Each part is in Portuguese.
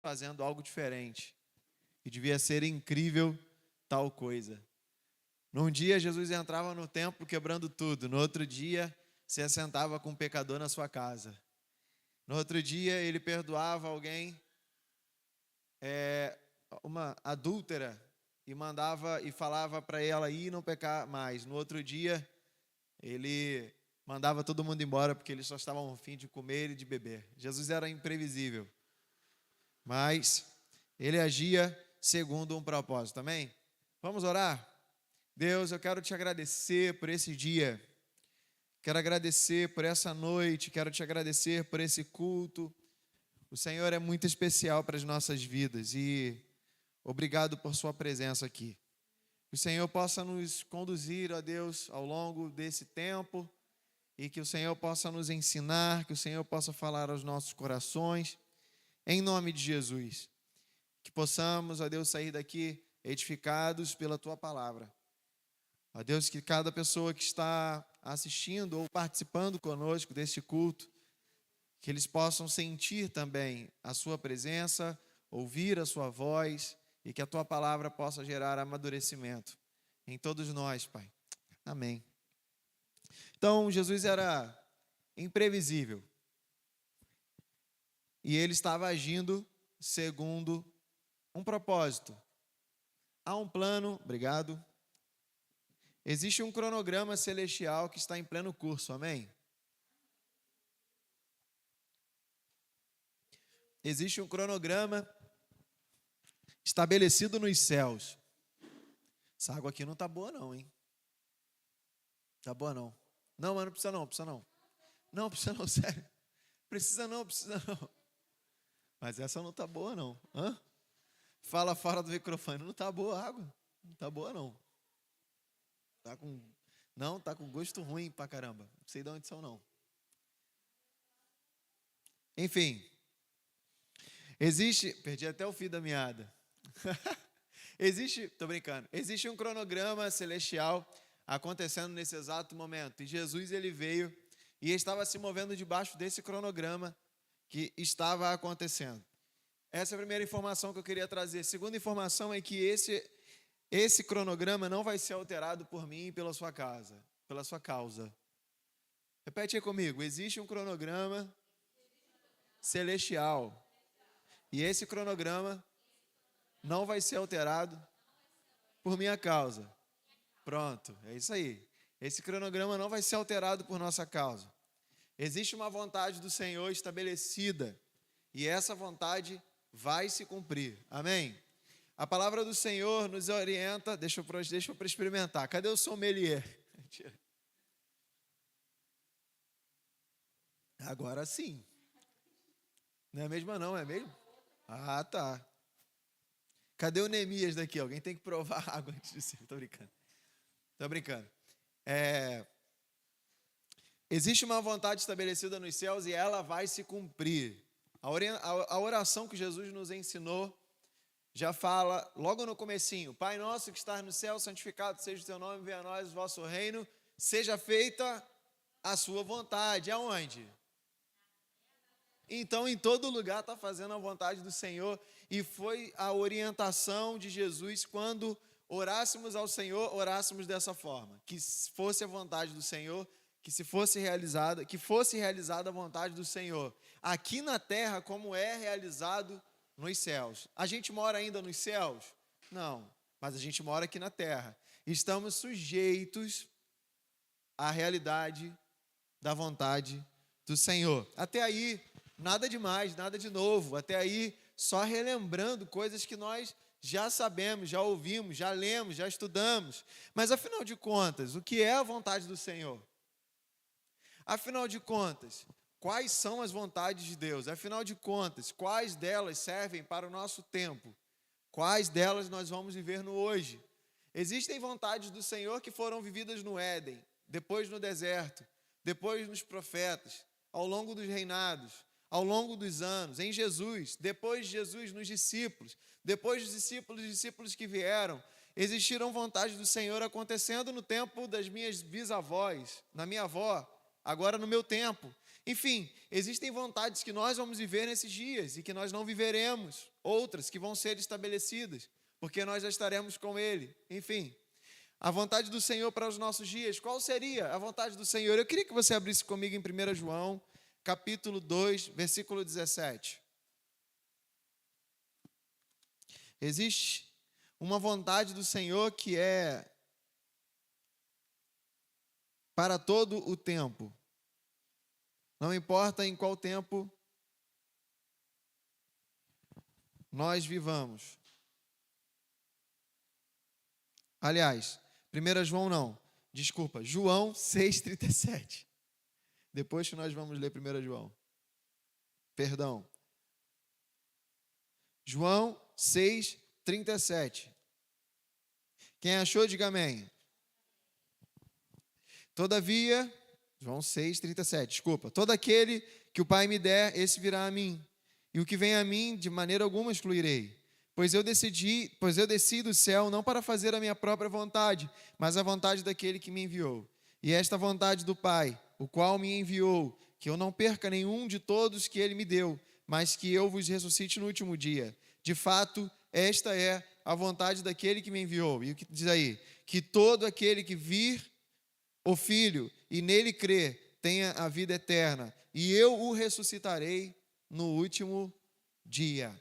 fazendo algo diferente. E devia ser incrível tal coisa. Num dia, Jesus entrava no templo quebrando tudo. No outro dia, se assentava com um pecador na sua casa. No outro dia, ele perdoava alguém, uma adúltera, e mandava e falava para ela ir não pecar mais. No outro dia, ele mandava todo mundo embora porque eles só estavam a fim de comer e de beber. Jesus era imprevisível, mas ele agia segundo um propósito. Amém? Vamos orar? Deus, eu quero te agradecer por esse dia. Quero agradecer por essa noite, quero te agradecer por esse culto. O Senhor é muito especial para as nossas vidas e obrigado por sua presença aqui. Que o Senhor possa nos conduzir, ó Deus, ao longo desse tempo e que o Senhor possa nos ensinar, que o Senhor possa falar aos nossos corações, em nome de Jesus. Que possamos, ó Deus, sair daqui edificados pela tua palavra. Ó Deus, que cada pessoa que está assistindo ou participando conosco deste culto, que eles possam sentir também a sua presença, ouvir a sua voz e que a tua palavra possa gerar amadurecimento em todos nós, Pai. Amém. Então, Jesus era imprevisível e ele estava agindo segundo um propósito. Há um plano, obrigado. Existe um cronograma celestial que está em pleno curso, amém? Existe um cronograma estabelecido nos céus. Essa água aqui não está boa não, hein? Tá boa não. Não, mas não precisa não, precisa não. Não, precisa não, sério. Precisa não. Mas essa não está boa não. Hã? Fala fora do microfone, não está boa a água. Não está boa não. Tá com gosto ruim pra caramba. Não sei de onde são, não. Enfim. Perdi até o fio da meada. Tô brincando. Existe um cronograma celestial acontecendo nesse exato momento. E Jesus, ele veio e estava se movendo debaixo desse cronograma que estava acontecendo. Essa é a primeira informação que eu queria trazer. A segunda informação é que esse cronograma não vai ser alterado por mim e pela sua causa. Repete aí comigo. Existe um cronograma celestial. E esse cronograma não vai ser alterado por minha causa. Pronto, é isso aí. Esse cronograma não vai ser alterado por nossa causa. Existe uma vontade do Senhor estabelecida. E essa vontade vai se cumprir. Amém? A palavra do Senhor nos orienta. Deixa eu para experimentar. Cadê o sommelier? Agora sim. Não é mesmo não, é mesmo? Ah, tá. Cadê o Neemias daqui? Alguém tem que provar a água antes de ser. Tô brincando. Existe uma vontade estabelecida nos céus e ela vai se cumprir. A oração que Jesus nos ensinou já fala logo no comecinho: Pai nosso que estás no céu, santificado seja o teu nome, venha a nós o vosso reino, seja feita a sua vontade. Aonde? Então, em todo lugar está fazendo a vontade do Senhor, e foi a orientação de Jesus quando orássemos ao Senhor, orássemos dessa forma: que fosse a vontade do Senhor, que fosse realizada a vontade do Senhor, aqui na terra como é realizado nos céus. A gente mora ainda nos céus? Não, mas a gente mora aqui na terra. Estamos sujeitos à realidade da vontade do Senhor. Até aí, nada demais, nada de novo. Até aí, só relembrando coisas que nós já sabemos, já ouvimos, já lemos, já estudamos. Mas, afinal de contas, o que é a vontade do Senhor? Afinal de contas, quais são as vontades de Deus? Afinal de contas, quais delas servem para o nosso tempo? Quais delas nós vamos viver no hoje? Existem vontades do Senhor que foram vividas no Éden, depois no deserto, depois nos profetas, ao longo dos reinados, ao longo dos anos, em Jesus, depois de Jesus nos discípulos, depois dos discípulos que vieram. Existiram vontades do Senhor acontecendo no tempo das minhas bisavós, na minha avó, agora no meu tempo. Enfim, existem vontades que nós vamos viver nesses dias e que nós não viveremos. outras que vão ser estabelecidas, porque nós já estaremos com Ele. Enfim, a vontade do Senhor para os nossos dias. Qual seria a vontade do Senhor? Eu queria que você abrisse comigo em 1 João, capítulo 2, versículo 17. Existe uma vontade do Senhor que é para todo o tempo. Não importa em qual tempo nós vivamos. Aliás, 1 João não, desculpa, João 6,37. Depois que nós vamos ler 1 João. Perdão. João 6,37. Quem achou, diga amém. Todavia, João 6,37, desculpa. Todo aquele que o Pai me der, esse virá a mim. E o que vem a mim, de maneira alguma excluirei. Pois eu desci do céu não para fazer a minha própria vontade, mas a vontade daquele que me enviou. E esta vontade do Pai, o qual me enviou, que eu não perca nenhum de todos que ele me deu, mas que eu vos ressuscite no último dia. De fato, esta é a vontade daquele que me enviou. E o que diz aí? Que todo aquele que vir o Filho e nele crer tenha a vida eterna, e eu o ressuscitarei no último dia.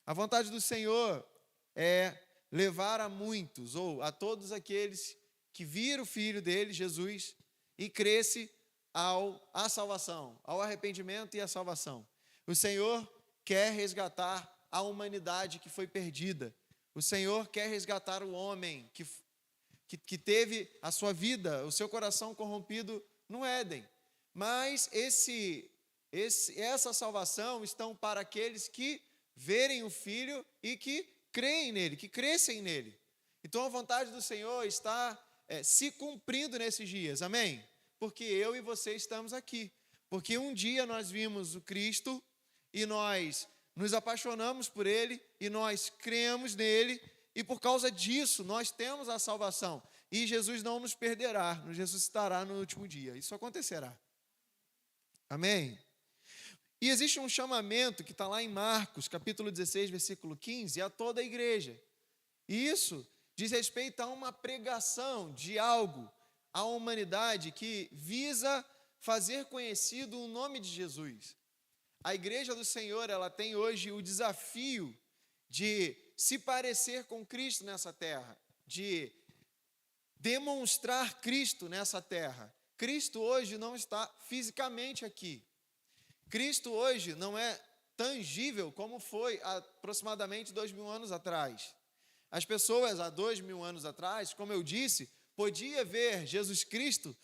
A vontade do Senhor é levar a muitos, ou a todos aqueles que viram o Filho dele, Jesus, e cresce à salvação, ao arrependimento e à salvação. O Senhor quer resgatar a humanidade que foi perdida. O Senhor quer resgatar o homem que teve a sua vida, o seu coração corrompido no Éden. Mas essa salvação estão para aqueles que verem o Filho e que creem nele, que crescem nele. Então a vontade do Senhor está se cumprindo nesses dias, amém? Porque eu e você estamos aqui. Porque um dia nós vimos o Cristo e nós nos apaixonamos por Ele e nós cremos nele, e por causa disso nós temos a salvação. E Jesus não nos perderá, nos ressuscitará no último dia. Isso acontecerá. Amém? E existe um chamamento que está lá em Marcos, capítulo 16, versículo 15, a toda a igreja. E isso diz respeito a uma pregação de algo à humanidade que visa fazer conhecido o nome de Jesus. A igreja do Senhor, ela tem hoje o desafio de se parecer com Cristo nessa terra, de demonstrar Cristo nessa terra. Cristo hoje não está fisicamente aqui. Cristo hoje não é tangível como foi há aproximadamente 2000 anos atrás. As pessoas há 2000 anos atrás, como eu disse, podia ver Jesus Cristo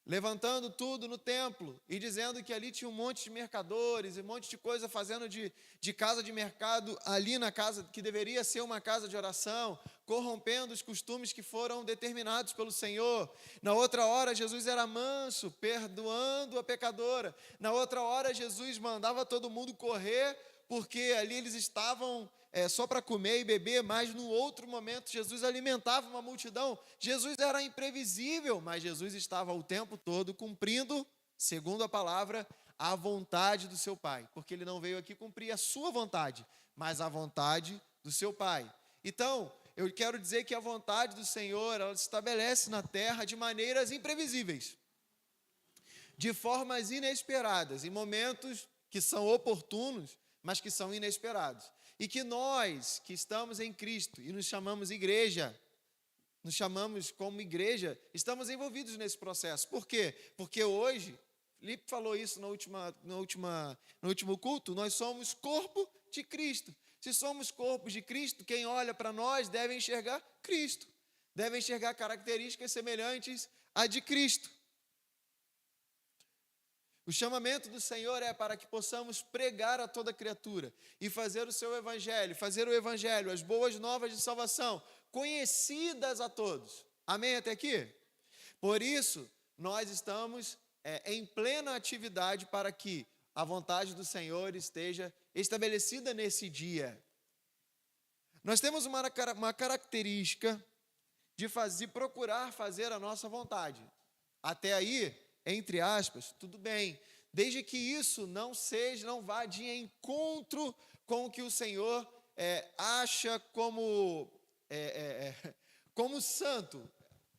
levantando tudo no templo e dizendo que ali tinha um monte de mercadores e um monte de coisa fazendo de casa de mercado ali na casa que deveria ser uma casa de oração, corrompendo os costumes que foram determinados pelo Senhor. Na outra hora, Jesus era manso, perdoando a pecadora. Na outra hora, Jesus mandava todo mundo correr, porque ali eles estavam só para comer e beber, mas no outro momento Jesus alimentava uma multidão. Jesus era imprevisível, mas Jesus estava o tempo todo cumprindo, segundo a palavra, a vontade do seu Pai, porque ele não veio aqui cumprir a sua vontade, mas a vontade do seu Pai. Então, eu quero dizer que a vontade do Senhor, ela se estabelece na terra de maneiras imprevisíveis, de formas inesperadas, em momentos que são oportunos, mas que são inesperados. E que nós, que estamos em Cristo e nos chamamos igreja, nos chamamos como igreja, estamos envolvidos nesse processo. Por quê? Porque hoje, Felipe falou isso no último culto, nós somos corpo de Cristo. Se somos corpos de Cristo, quem olha para nós deve enxergar Cristo, deve enxergar características semelhantes à de Cristo. O chamamento do Senhor é para que possamos pregar a toda criatura e fazer o seu evangelho, fazer o evangelho, as boas novas de salvação, conhecidas a todos. Amém até aqui? Por isso, nós estamos em plena atividade para que a vontade do Senhor esteja estabelecida nesse dia. Nós temos uma característica de procurar fazer a nossa vontade. Até aí, entre aspas, tudo bem, desde que isso não vá de encontro com o que o Senhor acha como santo,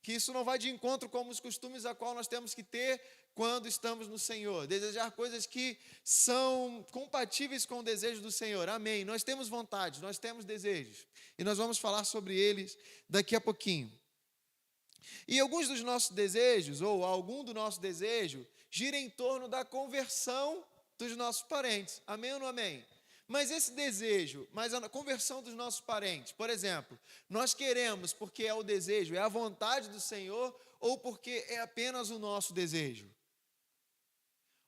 que isso não vai de encontro com os costumes a qual nós temos que ter quando estamos no Senhor. Desejar coisas que são compatíveis com o desejo do Senhor. Amém. Nós temos vontade, nós temos desejos. E nós vamos falar sobre eles daqui a pouquinho. E alguns dos nossos desejos, ou algum do nosso desejo, gira em torno da conversão dos nossos parentes. Amém ou não amém? Mas esse desejo, mas a conversão dos nossos parentes, por exemplo, nós queremos porque é o desejo, é a vontade do Senhor, ou porque é apenas o nosso desejo?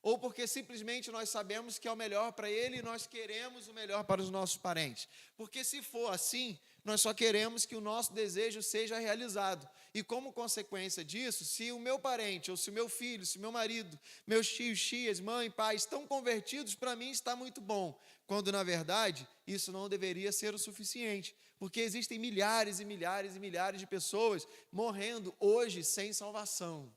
Ou porque simplesmente nós sabemos que é o melhor para ele e nós queremos o melhor para os nossos parentes? Porque se for assim, nós só queremos que o nosso desejo seja realizado. E como consequência disso, se o meu parente, ou se o meu filho, se o meu marido, meus tios, tias, mãe, pai, estão convertidos, para mim está muito bom. Quando, na verdade, isso não deveria ser o suficiente. Porque existem milhares e milhares e milhares de pessoas morrendo hoje sem salvação.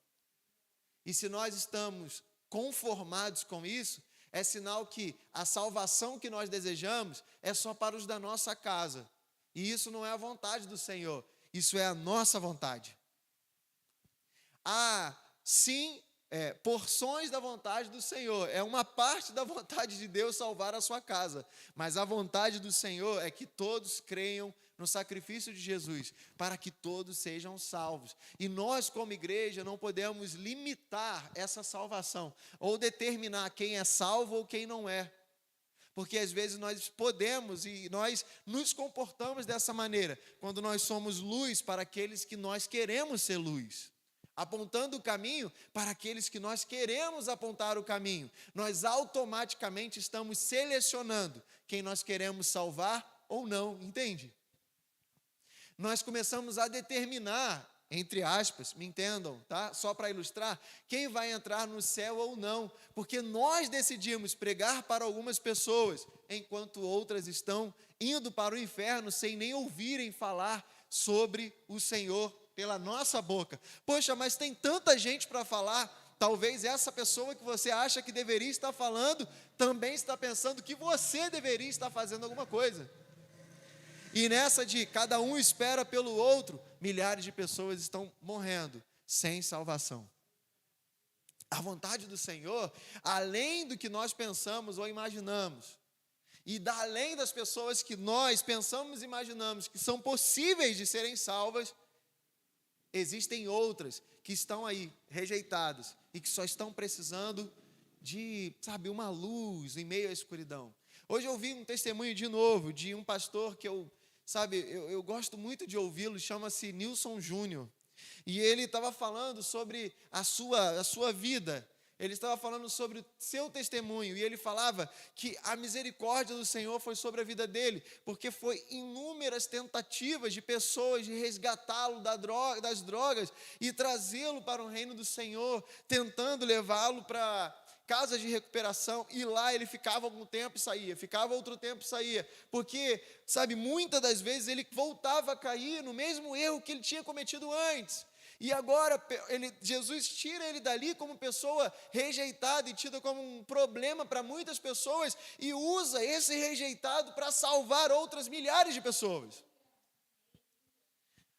E se nós estamos conformados com isso, é sinal que a salvação que nós desejamos é só para os da nossa casa. E isso não é a vontade do Senhor, isso é a nossa vontade. Há, sim, porções da vontade do Senhor, é uma parte da vontade de Deus salvar a sua casa, mas a vontade do Senhor é que todos creiam no sacrifício de Jesus, para que todos sejam salvos. E nós, como igreja, não podemos limitar essa salvação, ou determinar quem é salvo ou quem não é. Porque às vezes nós podemos e nós nos comportamos dessa maneira, quando nós somos luz para aqueles que nós queremos ser luz. Apontando o caminho para aqueles que nós queremos apontar o caminho. Nós automaticamente estamos selecionando quem nós queremos salvar ou não, entende? Nós começamos a determinar, entre aspas, me entendam, tá? Só para ilustrar, quem vai entrar no céu ou não, porque nós decidimos pregar para algumas pessoas, enquanto outras estão indo para o inferno sem nem ouvirem falar sobre o Senhor pela nossa boca. Poxa, mas tem tanta gente para falar, talvez essa pessoa que você acha que deveria estar falando, também está pensando que você deveria estar fazendo alguma coisa. E nessa de cada um espera pelo outro, milhares de pessoas estão morrendo sem salvação. A vontade do Senhor, além do que nós pensamos ou imaginamos, e além das pessoas que nós pensamos e imaginamos que são possíveis de serem salvas, existem outras que estão aí rejeitadas e que só estão precisando de, uma luz em meio à escuridão. Hoje eu ouvi um testemunho de novo de um pastor que eu gosto muito de ouvi-lo, chama-se Nilson Júnior. E ele estava falando sobre a sua vida. Ele estava falando sobre o seu testemunho. E ele falava que a misericórdia do Senhor foi sobre a vida dele, porque foi inúmeras tentativas de pessoas de resgatá-lo das drogas e trazê-lo para o reino do Senhor, tentando levá-lo para casas de recuperação, e lá ele ficava algum tempo e saía, ficava outro tempo e saía, porque, muitas das vezes ele voltava a cair no mesmo erro que ele tinha cometido antes, e agora Jesus tira ele dali como pessoa rejeitada e tida como um problema para muitas pessoas, e usa esse rejeitado para salvar outras milhares de pessoas.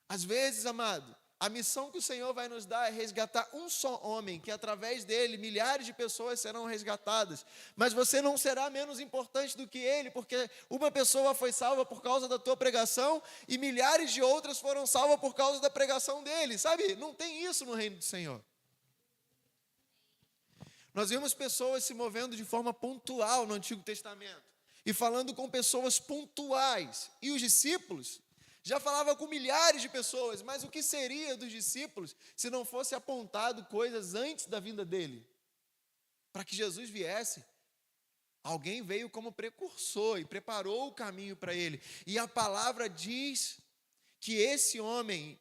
Às vezes, amado, a missão que o Senhor vai nos dar é resgatar um só homem, que através dele milhares de pessoas serão resgatadas. Mas você não será menos importante do que ele, porque uma pessoa foi salva por causa da tua pregação e milhares de outras foram salvas por causa da pregação dele. Não tem isso no reino do Senhor. Nós vemos pessoas se movendo de forma pontual no Antigo Testamento e falando com pessoas pontuais. E os discípulos já falava com milhares de pessoas, mas o que seria dos discípulos se não fosse apontado coisas antes da vinda dele? Para que Jesus viesse, alguém veio como precursor e preparou o caminho para ele. E a palavra diz que esse homem,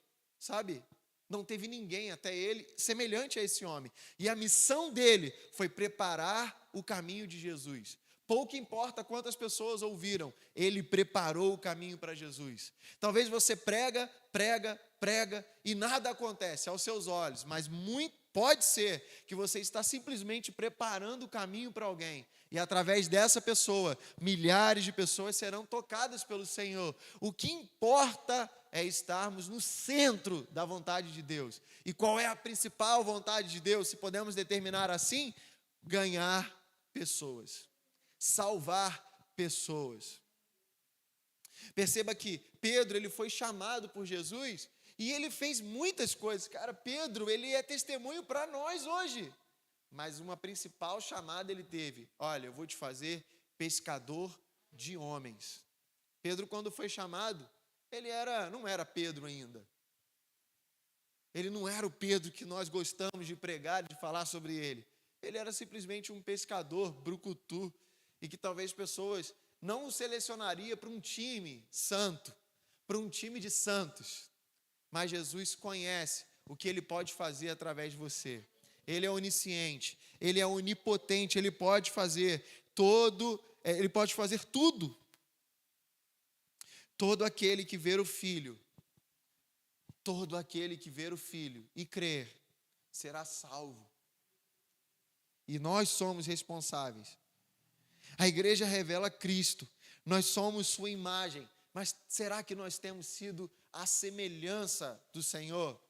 não teve ninguém até ele semelhante a esse homem. E a missão dele foi preparar o caminho de Jesus. Pouco importa quantas pessoas ouviram, ele preparou o caminho para Jesus. Talvez você prega e nada acontece aos seus olhos, mas Pode ser que você está simplesmente preparando o caminho para alguém. E através dessa pessoa, milhares de pessoas serão tocadas pelo Senhor. O que importa é estarmos no centro da vontade de Deus. E qual é a principal vontade de Deus, se podemos determinar assim? Ganhar pessoas. Salvar pessoas. Perceba que Pedro, ele foi chamado por Jesus e ele fez muitas coisas. Cara, Pedro, ele é testemunho para nós hoje. Mas uma principal chamada ele teve. Olha, eu vou te fazer pescador de homens. Pedro, quando foi chamado, ele não era Pedro ainda. Ele não era o Pedro que nós gostamos de pregar, de falar sobre ele. Ele era simplesmente um pescador, brucutu, e que talvez pessoas não o selecionaria para um time santo, para um time de santos. Mas Jesus conhece o que ele pode fazer através de você. Ele é onisciente, ele é onipotente, ele pode fazer tudo. Todo aquele que ver o Filho, e crer, será salvo. E nós somos responsáveis. A igreja revela Cristo, nós somos sua imagem, mas será que nós temos sido a semelhança do Senhor?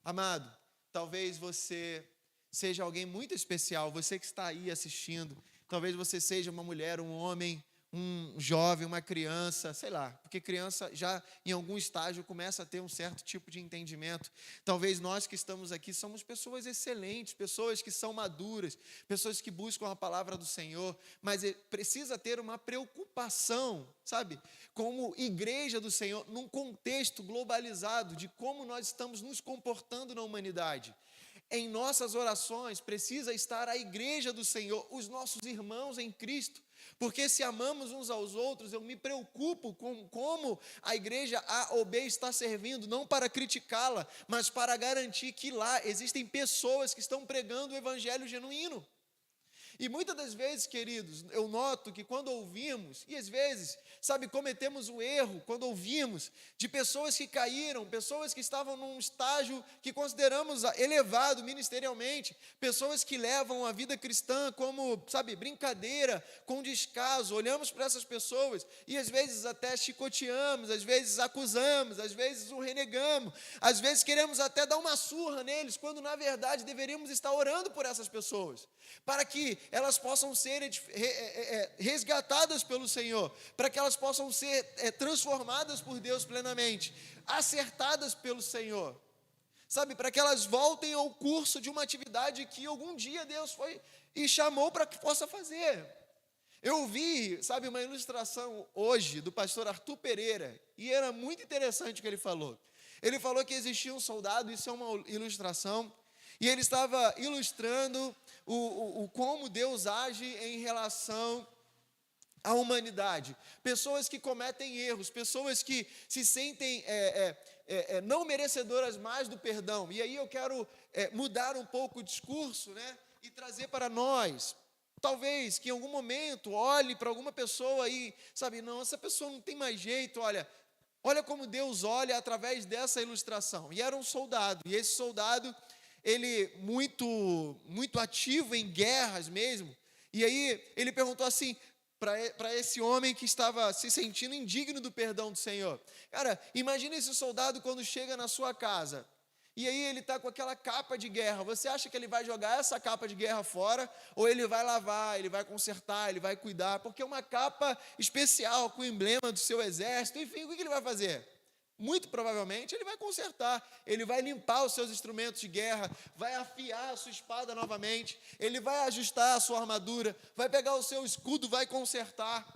Amado, talvez você seja alguém muito especial, você que está aí assistindo, talvez você seja uma mulher, um homem, um jovem, uma criança, sei lá, porque criança já em algum estágio começa a ter um certo tipo de entendimento. Talvez nós que estamos aqui somos pessoas excelentes, pessoas que são maduras, pessoas que buscam a palavra do Senhor, mas precisa ter uma preocupação, sabe, como igreja do Senhor, num contexto globalizado de como nós estamos nos comportando na humanidade. Em nossas orações precisa estar a igreja do Senhor, os nossos irmãos em Cristo, porque se amamos uns aos outros, eu me preocupo com como a igreja A ou B está servindo, não para criticá-la, mas para garantir que lá existem pessoas que estão pregando o evangelho genuíno. E muitas das vezes, queridos, eu noto que quando ouvimos, e às vezes, sabe, cometemos o erro, quando ouvimos de pessoas que caíram, pessoas que estavam num estágio que consideramos elevado ministerialmente, pessoas que levam a vida cristã como, sabe, brincadeira, com descaso, olhamos para essas pessoas e às vezes até chicoteamos, às vezes acusamos, às vezes o renegamos, às vezes queremos até dar uma surra neles, quando na verdade deveríamos estar orando por essas pessoas, para que elas possam ser resgatadas pelo Senhor, para que elas possam ser transformadas por Deus plenamente, acertadas pelo Senhor, sabe, para que elas voltem ao curso de uma atividade que algum dia Deus foi e chamou para que possa fazer. Eu vi, sabe, uma ilustração hoje do pastor Arthur Pereira, e era muito interessante o que ele falou. Ele falou que existia um soldado, isso é uma ilustração, e ele estava ilustrando como Deus age em relação à humanidade. Pessoas que cometem erros, pessoas que se sentem não merecedoras mais do perdão. E aí eu quero mudar um pouco o discurso, né, e trazer para nós. Talvez que em algum momento olhe para alguma pessoa e, sabe, não, essa pessoa não tem mais jeito, olha como Deus olha através dessa ilustração. E era um soldado, e esse soldado, ele muito ativo em guerras mesmo, e aí ele perguntou assim, para esse homem que estava se sentindo indigno do perdão do Senhor: cara, imagina esse soldado quando chega na sua casa, e aí ele está com aquela capa de guerra, você acha que ele vai jogar essa capa de guerra fora, ou ele vai lavar, ele vai consertar, ele vai cuidar, porque é uma capa especial, com o emblema do seu exército, enfim, o que ele vai fazer? Muito provavelmente ele vai consertar, ele vai limpar os seus instrumentos de guerra, vai afiar a sua espada novamente, ele vai ajustar a sua armadura, vai pegar o seu escudo, vai consertar.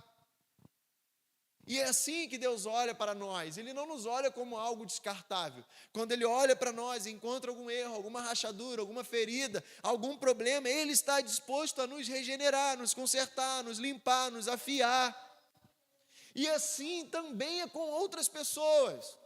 E é assim que Deus olha para nós, Ele não nos olha como algo descartável. Quando Ele olha para nós e encontra algum erro, alguma rachadura, alguma ferida, algum problema, Ele está disposto a nos regenerar, nos consertar, nos limpar, nos afiar. E assim também é com outras pessoas.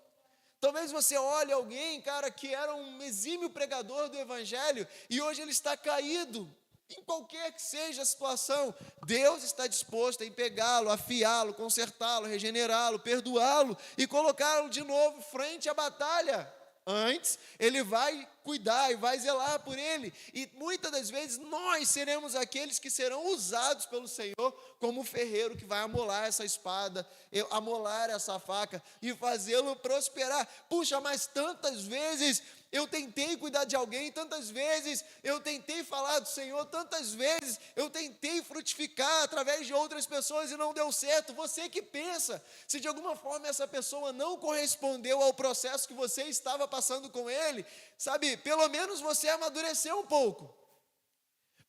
Talvez você olhe alguém, cara, que era um exímio pregador do Evangelho e hoje ele está caído. Em qualquer que seja a situação, Deus está disposto em pegá-lo, afiá-lo, consertá-lo, regenerá-lo, perdoá-lo e colocá-lo de novo frente à batalha. Antes, Ele vai cuidar e vai zelar por ele. E muitas das vezes nós seremos aqueles que serão usados pelo Senhor como o ferreiro que vai amolar essa espada, amolar essa faca e fazê-lo prosperar. Puxa, mas tantas vezes eu tentei cuidar de alguém, tantas vezes eu tentei falar do Senhor, tantas vezes eu tentei frutificar através de outras pessoas e não deu certo. Você que pensa, se de alguma forma essa pessoa não correspondeu ao processo que você estava passando com ele, sabe, pelo menos você amadureceu um pouco.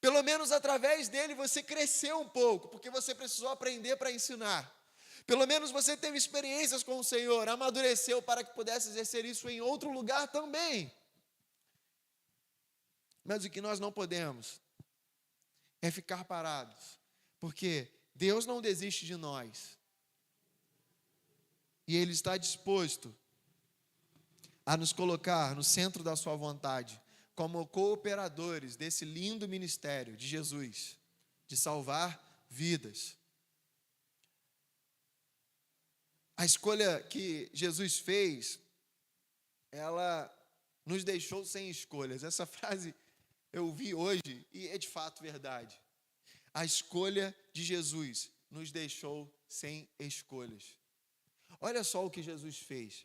Pelo menos através dele você cresceu um pouco, porque você precisou aprender para ensinar. Pelo menos você teve experiências com o Senhor, amadureceu para que pudesse exercer isso em outro lugar também. Mas o que nós não podemos é ficar parados, porque Deus não desiste de nós. E Ele está disposto a nos colocar no centro da sua vontade, como cooperadores desse lindo ministério de Jesus, de salvar vidas. A escolha que Jesus fez, ela nos deixou sem escolhas. Essa frase eu vi hoje e é de fato verdade. A escolha de Jesus nos deixou sem escolhas. Olha só o que Jesus fez.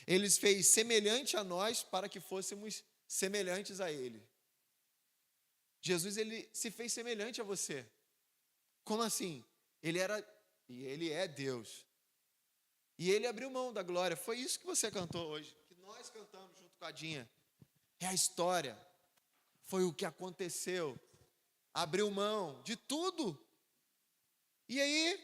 Ele fez semelhante a nós para que fôssemos semelhantes a Ele. Jesus, Ele se fez semelhante a você. Como assim? Ele é Deus. E Ele abriu mão da glória. Foi isso que você cantou hoje, que nós cantamos junto com a Dinha. É a história. Foi o que aconteceu. Abriu mão de tudo. E aí,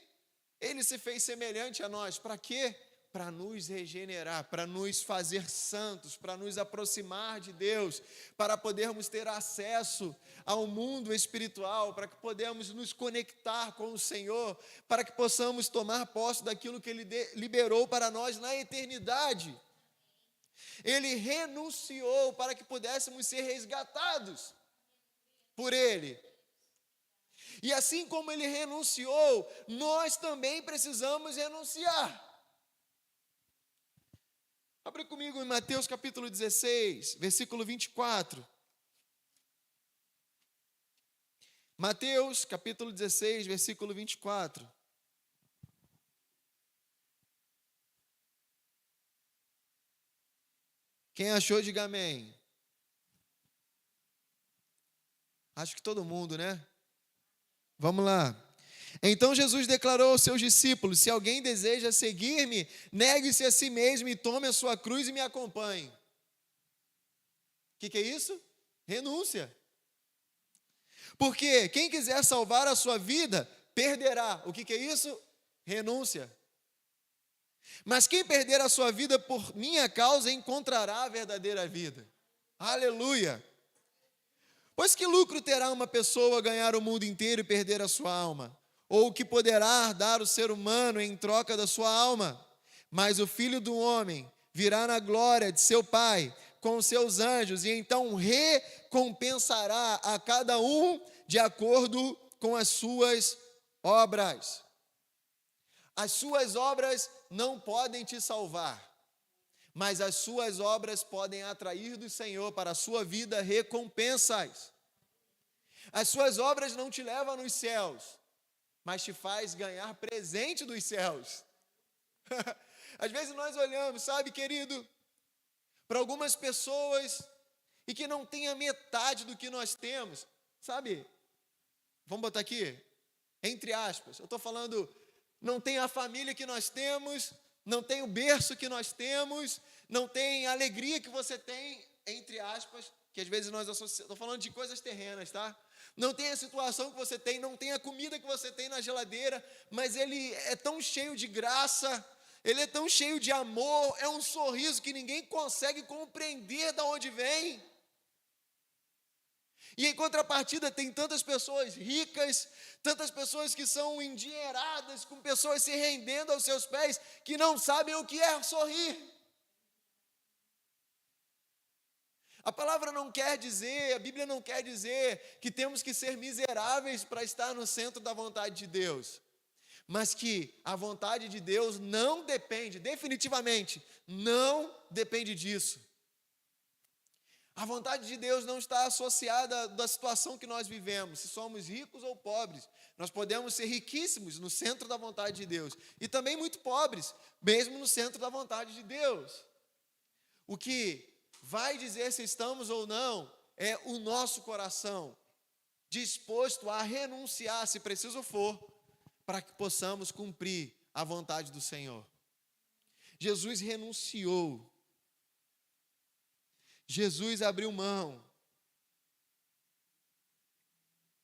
Ele se fez semelhante a nós. Para quê? Para nos regenerar, para nos fazer santos, para nos aproximar de Deus, para podermos ter acesso ao mundo espiritual, para que podemos nos conectar com o Senhor, para que possamos tomar posse daquilo que Ele liberou para nós na eternidade. Ele renunciou para que pudéssemos ser resgatados por Ele. E assim como Ele renunciou, nós também precisamos renunciar. Abre comigo em Mateus capítulo 16, versículo 24. Mateus capítulo 16, versículo 24. Quem achou, diga amém. Acho que todo mundo, né? Vamos lá. Então Jesus declarou aos seus discípulos: se alguém deseja seguir-me, negue-se a si mesmo e tome a sua cruz e me acompanhe. O que é isso? Renúncia. Porque quem quiser salvar a sua vida, perderá. O que é isso? Renúncia. Mas quem perder a sua vida por minha causa, encontrará a verdadeira vida. Aleluia! Pois que lucro terá uma pessoa ganhar o mundo inteiro e perder a sua alma? Ou o que poderá dar o ser humano em troca da sua alma? Mas o Filho do Homem virá na glória de seu Pai com os seus anjos, e então recompensará a cada um de acordo com as suas obras. As suas obras não podem te salvar, mas as suas obras podem atrair do Senhor para a sua vida recompensas. As suas obras não te levam nos céus, mas te faz ganhar presente dos céus. Às vezes nós olhamos, sabe, querido, para algumas pessoas e que não têm a metade do que nós temos, sabe? Vamos botar aqui, entre aspas, eu estou falando, não tem a família que nós temos, não tem o berço que nós temos, não tem a alegria que você tem, entre aspas, que às vezes nós associamos, estou falando de coisas terrenas, tá? Não tem a situação que você tem, não tem a comida que você tem na geladeira, mas Ele é tão cheio de graça, Ele é tão cheio de amor, é um sorriso que ninguém consegue compreender de onde vem. E em contrapartida tem tantas pessoas ricas, tantas pessoas que são endinheiradas, com pessoas se rendendo aos seus pés, que não sabem o que é sorrir. A palavra não quer dizer, a Bíblia não quer dizer que temos que ser miseráveis para estar no centro da vontade de Deus, mas que a vontade de Deus não depende, definitivamente, não depende disso. A vontade de Deus não está associada da situação que nós vivemos, se somos ricos ou pobres. Nós podemos ser riquíssimos no centro da vontade de Deus e também muito pobres, mesmo no centro da vontade de Deus. O que vai dizer se estamos ou não é o nosso coração, disposto a renunciar, se preciso for, para que possamos cumprir a vontade do Senhor. Jesus renunciou. Jesus abriu mão.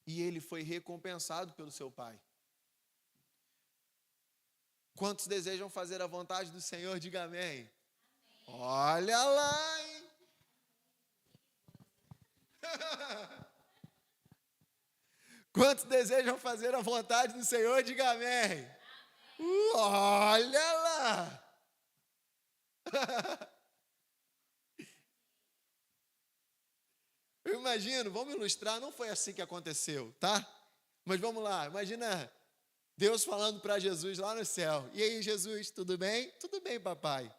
E ele foi recompensado pelo seu Pai. Quantos desejam fazer a vontade do Senhor? Diga amém. Amém. Olha lá, hein? Quantos desejam fazer a vontade do Senhor? Diga amém. Olha lá. Eu imagino, vamos ilustrar, não foi assim que aconteceu, tá? Mas vamos lá, imagina Deus falando para Jesus lá no céu. E aí, Jesus, tudo bem? Tudo bem, papai.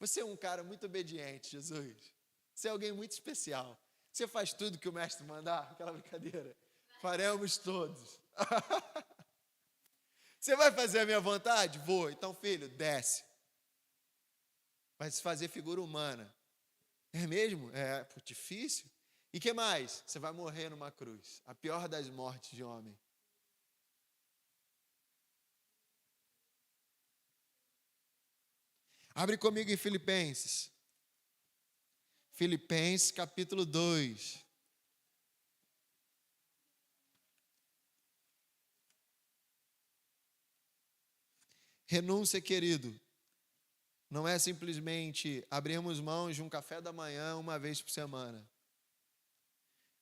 Você é um cara muito obediente, Jesus. Você é alguém muito especial. Você faz tudo que o mestre mandar, aquela brincadeira. Faremos todos. Você vai fazer a minha vontade? Vou. Então, filho, desce. Vai se fazer figura humana. É mesmo? É difícil. E que mais? Você vai morrer numa cruz. A pior das mortes de homem. Abre comigo em Filipenses. Filipenses capítulo 2. Renúncia, querido, não é simplesmente abrirmos mãos de um café da manhã uma vez por semana.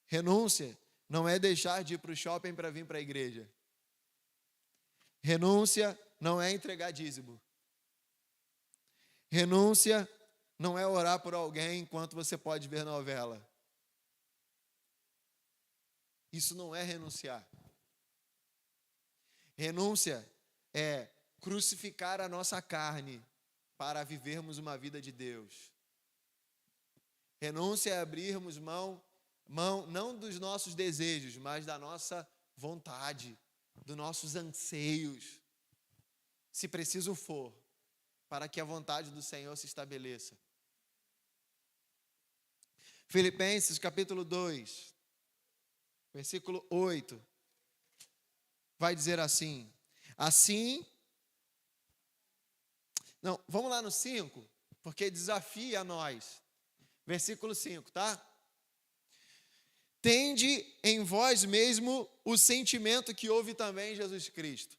Renúncia não é deixar de ir para o shopping para vir para a igreja. Renúncia não é entregar dízimo. Renúncia não é orar por alguém enquanto você pode ver novela. Isso não é renunciar. Renúncia é crucificar a nossa carne para vivermos uma vida de Deus. Renúncia é abrirmos mão não dos nossos desejos, mas da nossa vontade, dos nossos anseios, se preciso for, para que a vontade do Senhor se estabeleça. Filipenses capítulo 2, versículo 8, vai dizer assim, vamos lá no 5, porque desafia a nós. Versículo 5, tá? Tende em vós mesmo o sentimento que houve também em Jesus Cristo.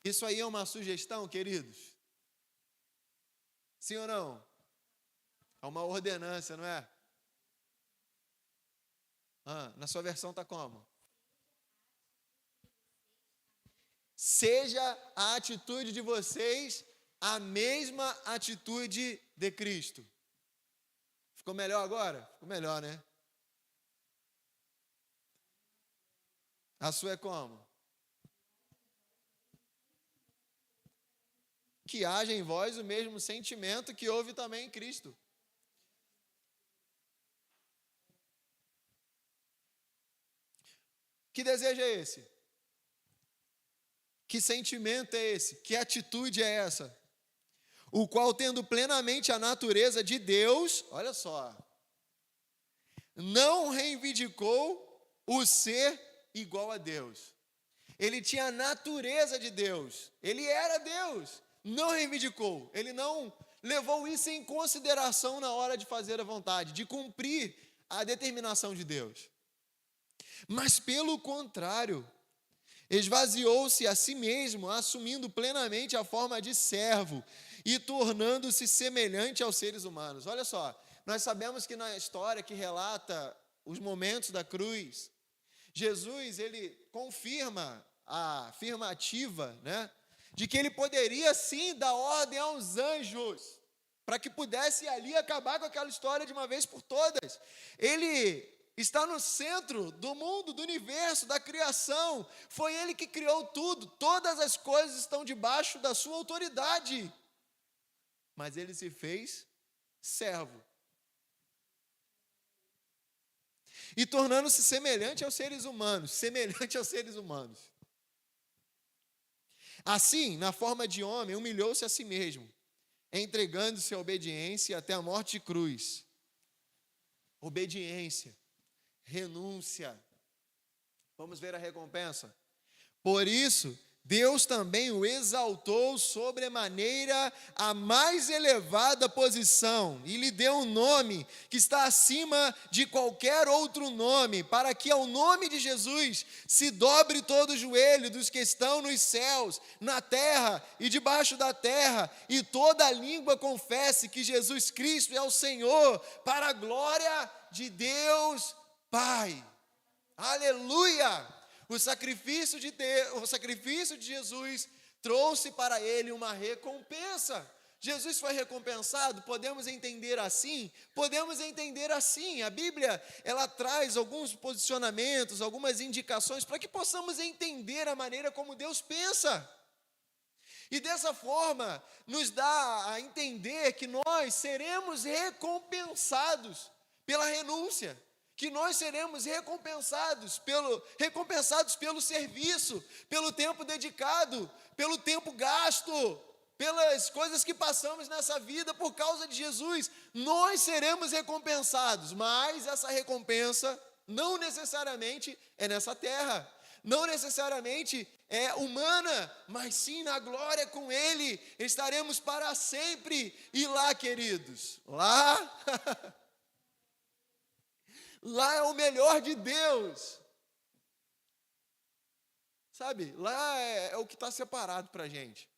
Isso aí é uma sugestão, queridos? Sim ou não? É uma ordenança, não é? Na sua versão está como? Seja a atitude de vocês a mesma atitude de Cristo. Ficou melhor agora? Ficou melhor, né? A sua é como? Que haja em vós o mesmo sentimento que houve também em Cristo. Que desejo é esse? Que sentimento é esse? Que atitude é essa? O qual, tendo plenamente a natureza de Deus, olha só, não reivindicou o ser igual a Deus. Ele tinha a natureza de Deus, ele era Deus, não reivindicou, ele não levou isso em consideração na hora de fazer a vontade, de cumprir a determinação de Deus. Mas pelo contrário, esvaziou-se a si mesmo, assumindo plenamente a forma de servo e tornando-se semelhante aos seres humanos. Olha só, nós sabemos que na história que relata os momentos da cruz, Jesus, ele confirma a afirmativa, né, de que ele poderia sim dar ordem aos anjos, para que pudesse ali acabar com aquela história de uma vez por todas. Ele está no centro do mundo, do universo, da criação. Foi ele que criou tudo. Todas as coisas estão debaixo da sua autoridade. Mas ele se fez servo. e tornando-se semelhante aos seres humanos, semelhante aos seres humanos. Assim, na forma de homem, humilhou-se a si mesmo, entregando-se à obediência até a morte de cruz. Obediência, renúncia. Vamos ver a recompensa. Por isso, Deus também o exaltou sobremaneira à mais elevada posição e lhe deu um nome que está acima de qualquer outro nome, para que ao nome de Jesus se dobre todo o joelho dos que estão nos céus, na terra e debaixo da terra, e toda língua confesse que Jesus Cristo é o Senhor, para a glória de Deus Pai. Aleluia! O sacrifício de Jesus trouxe para ele uma recompensa. Jesus foi recompensado? Podemos entender assim? Podemos entender assim. A Bíblia, ela traz alguns posicionamentos, algumas indicações para que possamos entender a maneira como Deus pensa. E dessa forma, nos dá a entender que nós seremos recompensados pela renúncia, que nós seremos recompensados pelo serviço, pelo tempo dedicado, pelo tempo gasto, pelas coisas que passamos nessa vida por causa de Jesus. Nós seremos recompensados, mas essa recompensa não necessariamente é nessa terra, não necessariamente é humana, mas sim na glória com Ele, estaremos para sempre. E lá, queridos, lá... Lá é o melhor de Deus. Sabe, lá é o que está separado para a gente.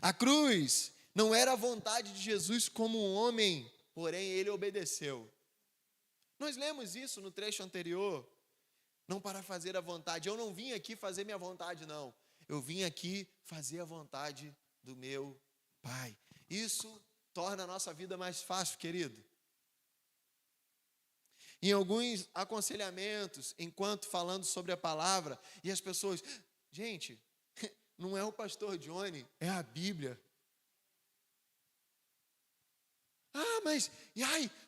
A cruz não era a vontade de Jesus como um homem, porém ele obedeceu. Nós lemos isso no trecho anterior. Não para fazer a vontade. Eu não vim aqui fazer minha vontade, não. Eu vim aqui fazer a vontade do meu Pai. Isso torna a nossa vida mais fácil, querido. Em alguns aconselhamentos, enquanto falando sobre a palavra, e as pessoas, gente, não é o pastor Johnny, é a Bíblia. Ah, mas,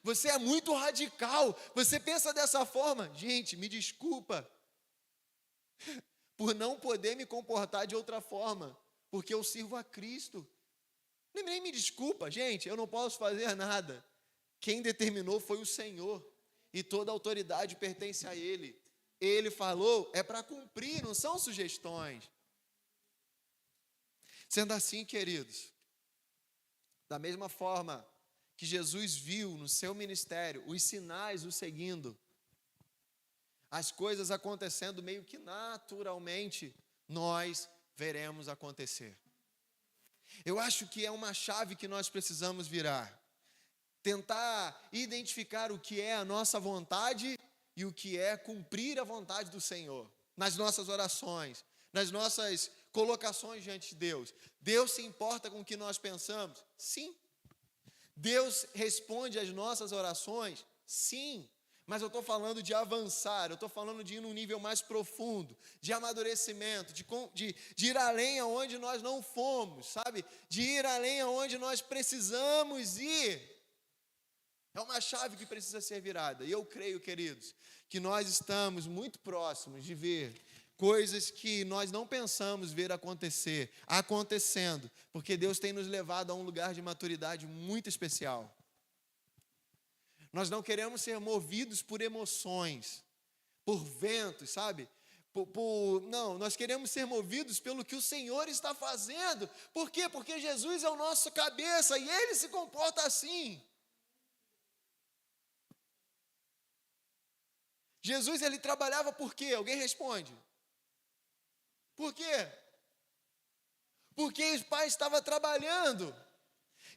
você é muito radical, você pensa dessa forma. Gente, me desculpa, por não poder me comportar de outra forma, porque eu sirvo a Cristo. Nem me desculpa, gente, eu não posso fazer nada. Quem determinou foi o Senhor, e toda a autoridade pertence a Ele. Ele falou, é para cumprir, não são sugestões. Sendo assim, queridos, da mesma forma que Jesus viu no seu ministério os sinais o seguindo, as coisas acontecendo meio que naturalmente, nós veremos acontecer. Eu acho que é uma chave que nós precisamos virar. Tentar identificar o que é a nossa vontade e o que é cumprir a vontade do Senhor. Nas nossas orações, nas nossas colocações diante de Deus. Deus se importa com o que nós pensamos? Sim. Deus responde às nossas orações? Sim. Mas eu estou falando de avançar, eu estou falando de ir num nível mais profundo, de amadurecimento, de ir além aonde nós não fomos, sabe? De ir além aonde nós precisamos ir. É uma chave que precisa ser virada. E eu creio, queridos, que nós estamos muito próximos de ver coisas que nós não pensamos ver acontecendo, porque Deus tem nos levado a um lugar de maturidade muito especial. Nós não queremos ser movidos por emoções, por ventos, sabe? Não, nós queremos ser movidos pelo que o Senhor está fazendo. Por quê? Porque Jesus é o nosso cabeça e Ele se comporta assim. Jesus, Ele trabalhava por quê? Alguém responde. Por quê? Porque o Pai estava trabalhando.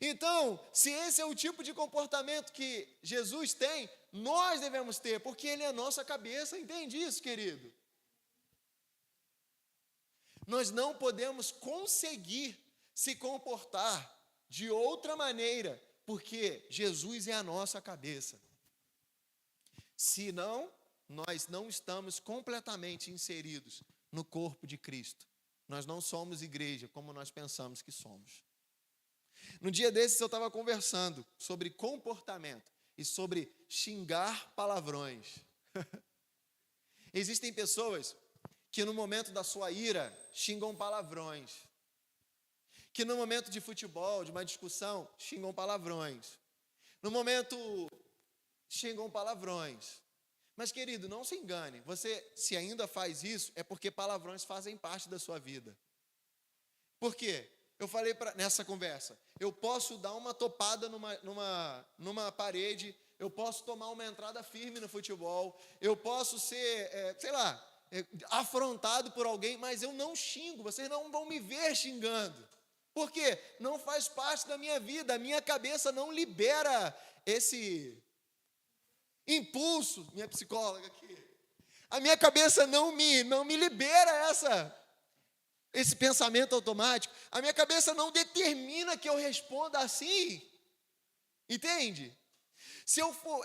Então, se esse é o tipo de comportamento que Jesus tem, nós devemos ter, porque Ele é a nossa cabeça, entende isso, querido? Nós não podemos conseguir se comportar de outra maneira, porque Jesus é a nossa cabeça. Senão, nós não estamos completamente inseridos no corpo de Cristo. Nós não somos igreja como nós pensamos que somos. No dia desses eu estava conversando sobre comportamento. e sobre xingar palavrões. Existem pessoas que no momento da sua ira xingam palavrões, que no momento de futebol, de uma discussão, xingam palavrões, no momento xingam palavrões. Mas, querido, não se engane, você, se ainda faz isso, é porque palavrões fazem parte da sua vida. Por quê? Eu falei nessa conversa, eu posso dar uma topada numa parede, eu posso tomar uma entrada firme no futebol, eu posso ser, afrontado por alguém, mas eu não xingo, vocês não vão me ver xingando. Por quê? Não faz parte da minha vida, a minha cabeça não libera esse impulso, minha psicóloga aqui. A minha cabeça não me libera esse pensamento automático. A minha cabeça não determina que eu responda assim. Entende? Se eu for,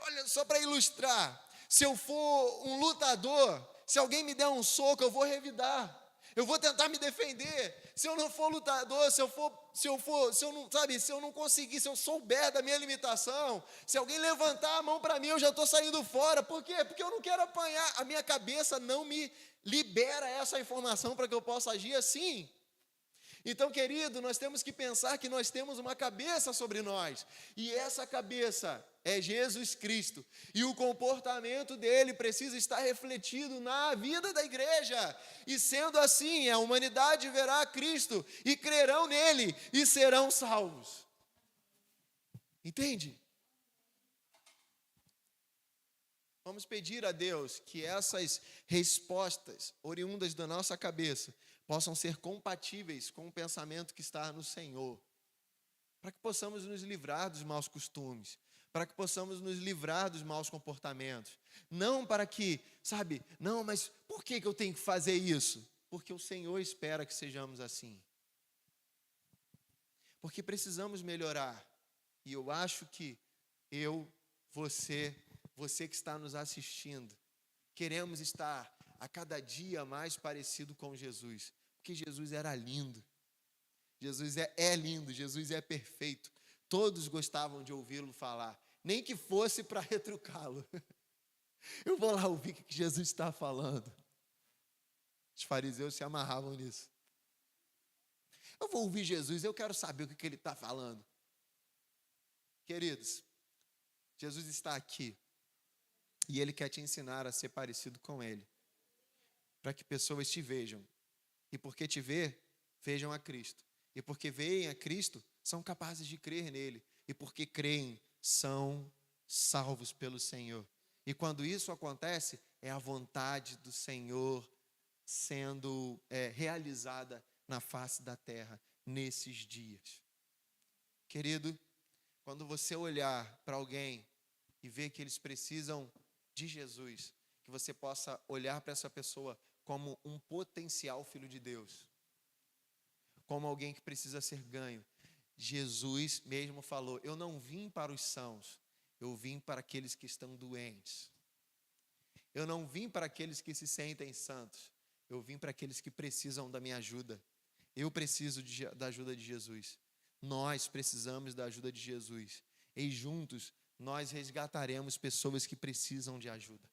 olha, só para ilustrar, se eu for um lutador, se alguém me der um soco, eu vou revidar. Eu vou tentar me defender. Se eu não for lutador, se eu não conseguir, se eu souber da minha limitação, se alguém levantar a mão para mim, eu já estou saindo fora. Por quê? Porque eu não quero apanhar. A minha cabeça não me libera essa informação para que eu possa agir assim. Então, querido, nós temos que pensar que nós temos uma cabeça sobre nós, e essa cabeça é Jesus Cristo, e o comportamento dele precisa estar refletido na vida da igreja, e sendo assim, a humanidade verá Cristo, e crerão nele, e serão salvos. Entende? Vamos pedir a Deus que essas respostas oriundas da nossa cabeça possam ser compatíveis com o pensamento que está no Senhor, para que possamos nos livrar dos maus costumes, para que possamos nos livrar dos maus comportamentos, não para que, não, mas por que eu tenho que fazer isso? Porque o Senhor espera que sejamos assim, porque precisamos melhorar, e eu acho que você que está nos assistindo, queremos estar a cada dia mais parecido com Jesus, porque Jesus era lindo, Jesus é lindo, Jesus é perfeito, todos gostavam de ouvi-lo falar, nem que fosse para retrucá-lo. Eu vou lá ouvir o que Jesus está falando. Os fariseus se amarravam nisso. Eu vou ouvir Jesus, eu quero saber o que ele está falando. Queridos, Jesus está aqui, e ele quer te ensinar a ser parecido com ele, para que pessoas te vejam, e porque te ver, vejam a Cristo, e porque veem a Cristo, são capazes de crer nele, e porque creem, são salvos pelo Senhor. E quando isso acontece, é a vontade do Senhor sendo realizada na face da terra, nesses dias. Querido, quando você olhar para alguém e ver que eles precisam de Jesus, que você possa olhar para essa pessoa como um potencial filho de Deus, como alguém que precisa ser ganho. Jesus mesmo falou, eu não vim para os sãos, eu vim para aqueles que estão doentes. Eu não vim para aqueles que se sentem santos, eu vim para aqueles que precisam da minha ajuda. Eu preciso da ajuda de Jesus. Nós precisamos da ajuda de Jesus. E juntos nós resgataremos pessoas que precisam de ajuda.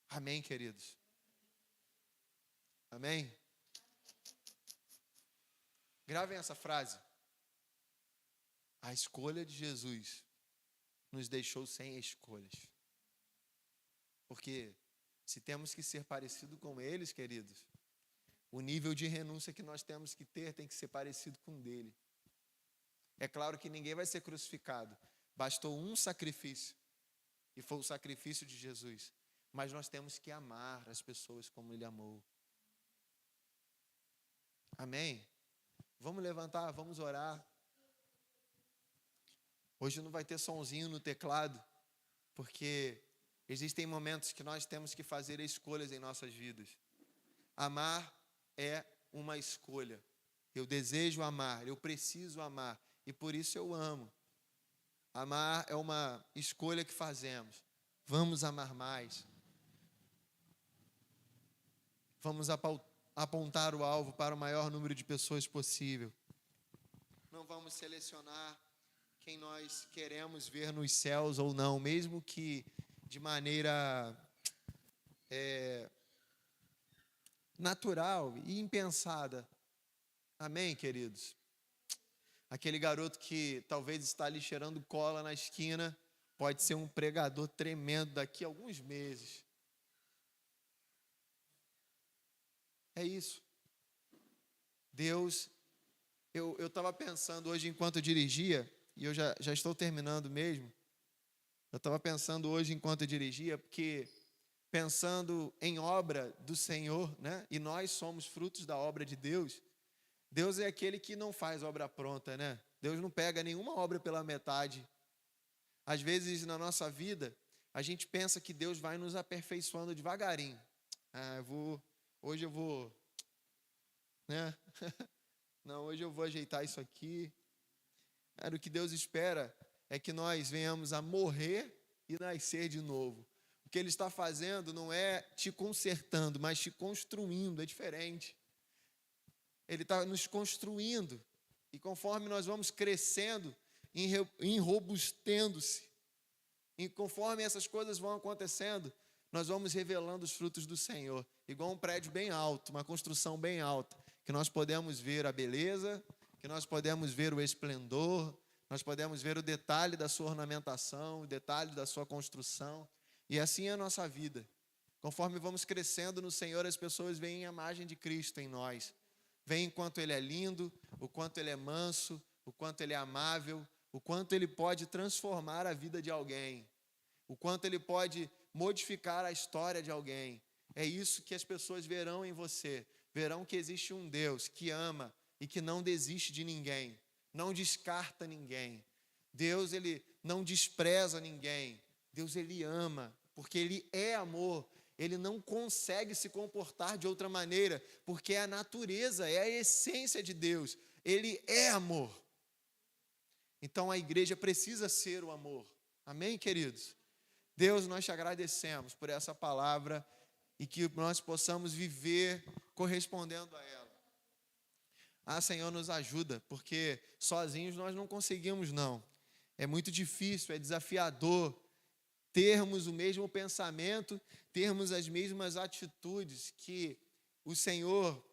Amém, queridos? Amém? Gravem essa frase. A escolha de Jesus nos deixou sem escolhas. Porque se temos que ser parecido com eles, queridos, o nível de renúncia que nós temos que ter tem que ser parecido com o dele. É claro que ninguém vai ser crucificado. Bastou um sacrifício, e foi o sacrifício de Jesus. Mas nós temos que amar as pessoas como ele amou. Amém? Vamos levantar, vamos orar. Hoje não vai ter sonzinho no teclado, porque existem momentos que nós temos que fazer escolhas em nossas vidas. Amar é uma escolha. Eu desejo amar, eu preciso amar, e por isso eu amo. Amar é uma escolha que fazemos. Vamos amar mais. Vamos apontar o alvo para o maior número de pessoas possível. Não vamos selecionar quem nós queremos ver nos céus ou não, mesmo que de maneira natural e impensada. Amém, queridos? Aquele garoto que talvez está ali cheirando cola na esquina, pode ser um pregador tremendo daqui a alguns meses. É isso. Deus, eu estava pensando hoje enquanto eu dirigia, e eu já estou terminando mesmo. Eu estava pensando hoje enquanto eu dirigia, porque pensando em obra do Senhor, né? E nós somos frutos da obra de Deus. Deus é aquele que não faz obra pronta, né? Deus não pega nenhuma obra pela metade. Às vezes na nossa vida, a gente pensa que Deus vai nos aperfeiçoando devagarinho. Hoje eu vou, né? Não, hoje eu vou ajeitar isso aqui. O que Deus espera é que nós venhamos a morrer e nascer de novo. O que Ele está fazendo não é te consertando, mas te construindo, é diferente. Ele está nos construindo, e conforme nós vamos crescendo, enrobustendo-se, e conforme essas coisas vão acontecendo, nós vamos revelando os frutos do Senhor, igual um prédio bem alto, uma construção bem alta, que nós podemos ver a beleza, que nós podemos ver o esplendor, nós podemos ver o detalhe da sua ornamentação, o detalhe da sua construção, e assim é a nossa vida. Conforme vamos crescendo no Senhor, as pessoas veem a imagem de Cristo em nós. Veem o quanto Ele é lindo, o quanto Ele é manso, o quanto Ele é amável, o quanto Ele pode transformar a vida de alguém, o quanto Ele pode modificar a história de alguém. É isso que as pessoas verão em você. Verão que existe um Deus que ama e que não desiste de ninguém, não descarta ninguém. Deus, Ele não despreza ninguém. Deus, Ele ama, porque Ele é amor. Ele não consegue se comportar de outra maneira, porque é a natureza, é a essência de Deus. Ele é amor. Então a igreja precisa ser o amor. Amém, queridos? Deus, nós te agradecemos por essa palavra e que nós possamos viver correspondendo a ela. Senhor, nos ajuda, porque sozinhos nós não conseguimos, não. É muito difícil, é desafiador termos o mesmo pensamento, termos as mesmas atitudes que o Senhor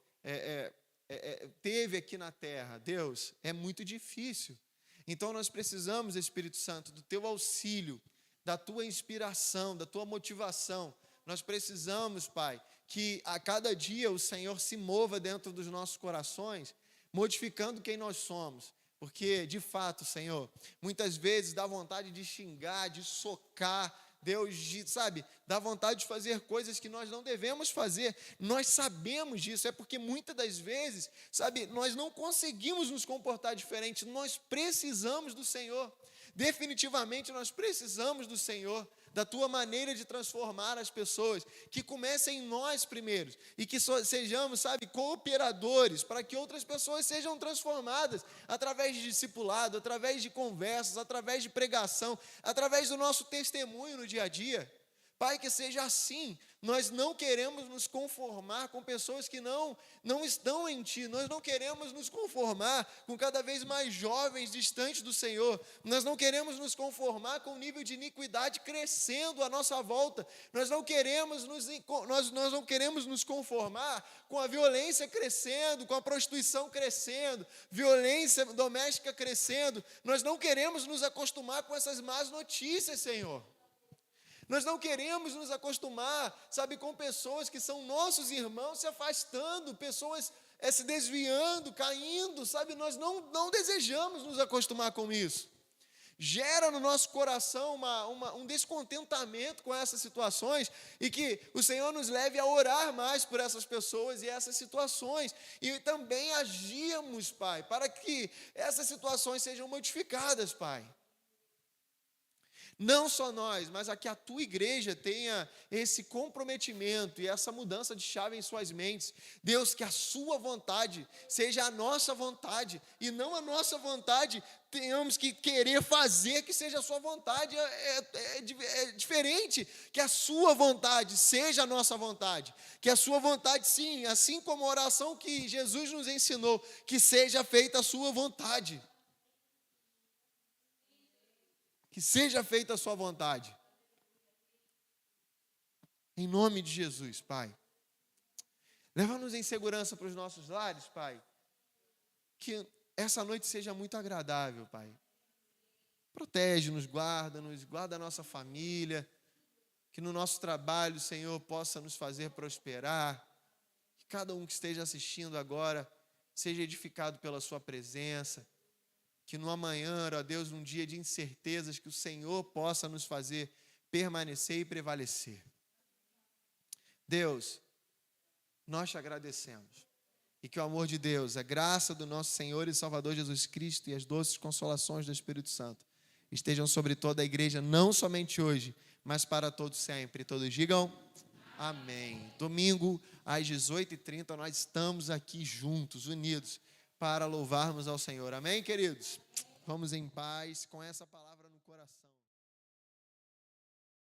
teve aqui na terra. Deus, é muito difícil. Então nós precisamos, Espírito Santo, do teu auxílio, da tua inspiração, da tua motivação. Nós precisamos, Pai, que a cada dia o Senhor se mova dentro dos nossos corações, modificando quem nós somos. Porque, de fato, Senhor, muitas vezes dá vontade de xingar, de socar, Deus, dá vontade de fazer coisas que nós não devemos fazer. Nós sabemos disso, é porque muitas das vezes, nós não conseguimos nos comportar diferente. Nós precisamos do Senhor. Definitivamente nós precisamos do Senhor, da tua maneira de transformar as pessoas, que comece em nós primeiros e que sejamos, cooperadores para que outras pessoas sejam transformadas através de discipulado, através de conversas, através de pregação, através do nosso testemunho no dia a dia. Pai, que seja assim. Nós não queremos nos conformar com pessoas que não estão em Ti. Nós não queremos nos conformar com cada vez mais jovens distantes do Senhor. Nós não queremos nos conformar com o nível de iniquidade crescendo à nossa volta. Nós não queremos nos conformar com a violência crescendo, com a prostituição crescendo, violência doméstica crescendo. Nós não queremos nos acostumar com essas más notícias, Senhor. Nós não queremos nos acostumar, com pessoas que são nossos irmãos se afastando, pessoas se desviando, caindo, nós não desejamos nos acostumar com isso. Gera no nosso coração um descontentamento com essas situações e que o Senhor nos leve a orar mais por essas pessoas e essas situações e também agirmos, Pai, para que essas situações sejam modificadas, Pai. Não só nós, mas que a tua igreja tenha esse comprometimento e essa mudança de chave em suas mentes. Deus, que a sua vontade seja a nossa vontade e não a nossa vontade tenhamos que querer fazer que seja a sua vontade. É diferente. Que a sua vontade seja a nossa vontade. Que a sua vontade, sim, assim como a oração que Jesus nos ensinou, que seja feita a sua vontade. Que seja feita a sua vontade. Em nome de Jesus, Pai. Leva-nos em segurança para os nossos lares, Pai. Que essa noite seja muito agradável, Pai. Protege-nos, guarda a nossa família. Que no nosso trabalho, Senhor, possa nos fazer prosperar. Que cada um que esteja assistindo agora seja edificado pela sua presença. Que no amanhã, ó Deus, um dia de incertezas, que o Senhor possa nos fazer permanecer e prevalecer. Deus, nós te agradecemos. E que o amor de Deus, a graça do nosso Senhor e Salvador Jesus Cristo e as doces consolações do Espírito Santo estejam sobre toda a igreja, não somente hoje, mas para todos sempre. Todos digam amém. Domingo, às 18h30, nós estamos aqui juntos, unidos, para louvarmos ao Senhor. Amém, queridos? Vamos em paz com essa palavra.